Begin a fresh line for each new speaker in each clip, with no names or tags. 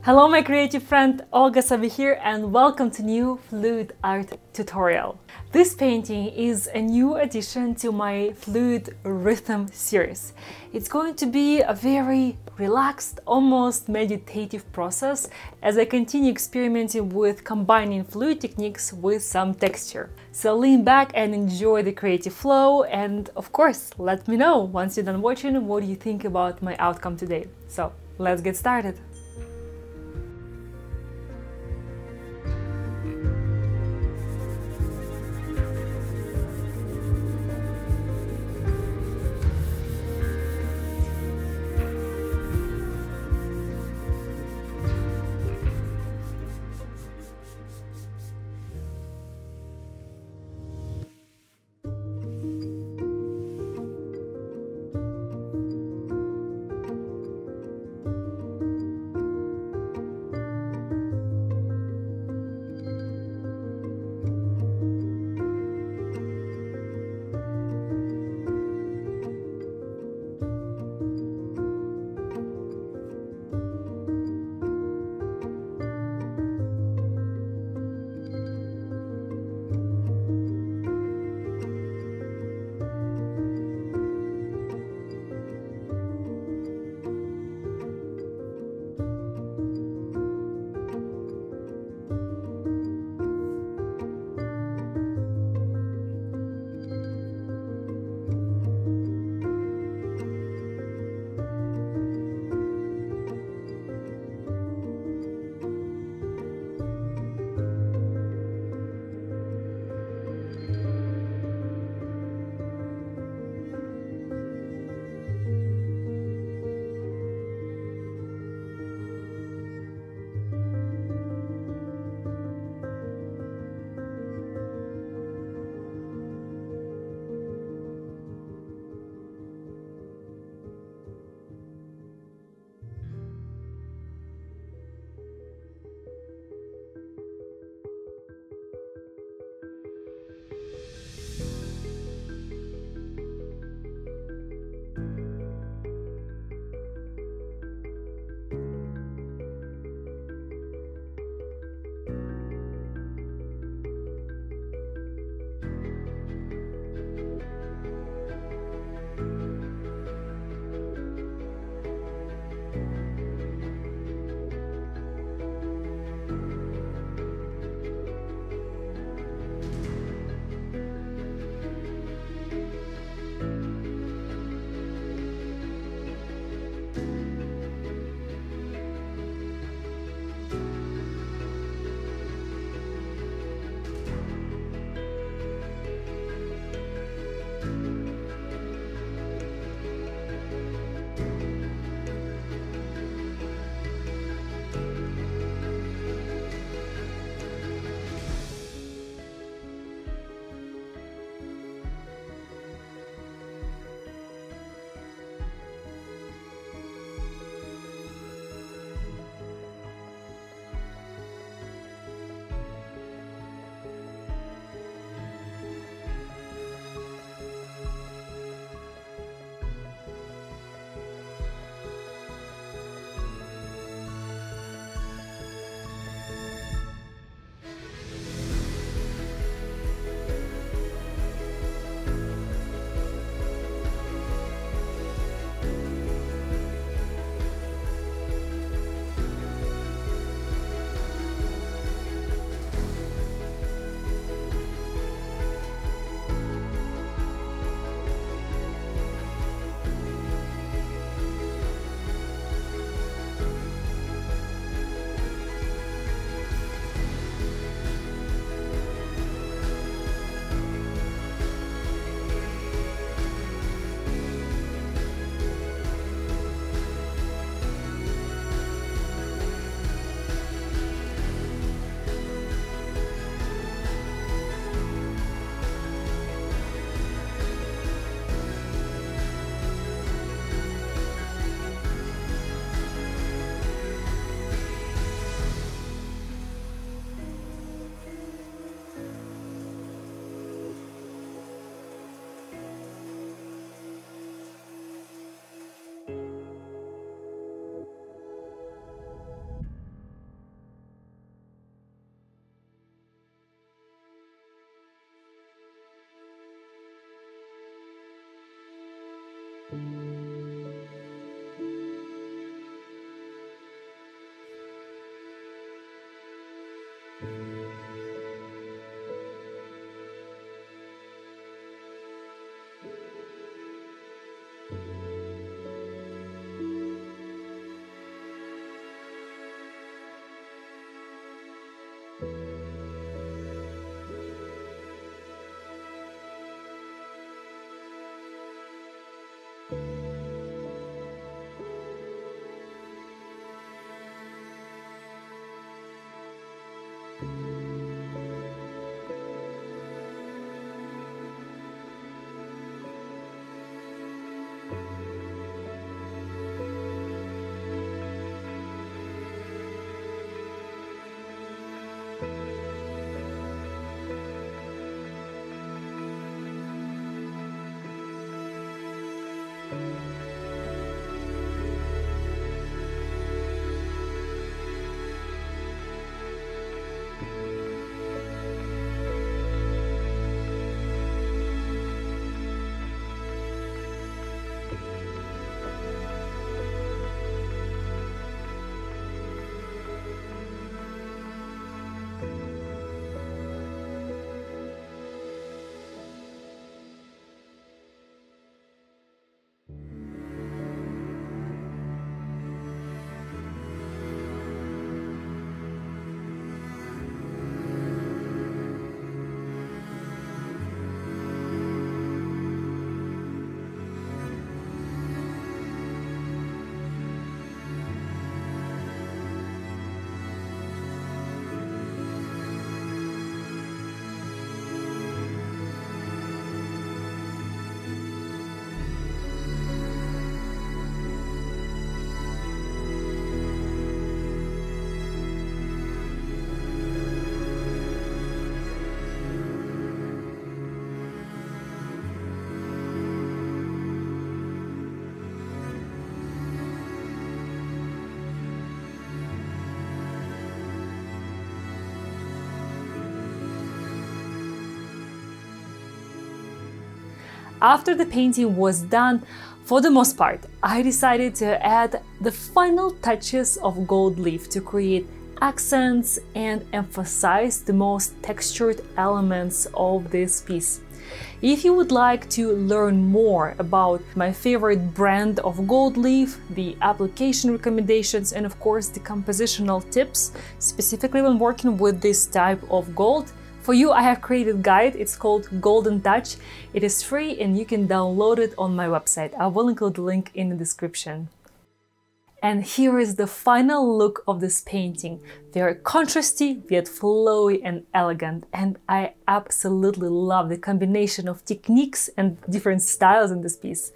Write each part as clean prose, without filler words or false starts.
Hello my creative friend, Olga Savi here and welcome to new fluid art tutorial. This painting is a new addition to my fluid rhythm series. It's going to be a very relaxed, almost meditative process as I continue experimenting with combining fluid techniques with some texture. So lean back and enjoy the creative flow, and of course let me know once you're done watching what you think about my outcome today. So let's get started. After the painting was done, for the most part, I decided to add the final touches of gold leaf to create accents and emphasize the most textured elements of this piece. If you would like to learn more about my favorite brand of gold leaf, the application recommendations, and of course the compositional tips, specifically when working with this type of gold, for you I have created a guide. It's called Golden Touch. It is free and you can download it on my website. I will include the link in the description. And here is the final look of this painting. Very contrasty, yet flowy and elegant. And I absolutely love the combination of techniques and different styles in this piece.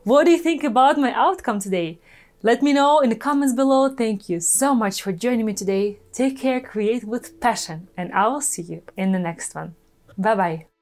What do you think about my outcome today? Let me know in the comments below. Thank you so much for joining me today. Take care, create with passion, and I will see you in the next one. Bye bye.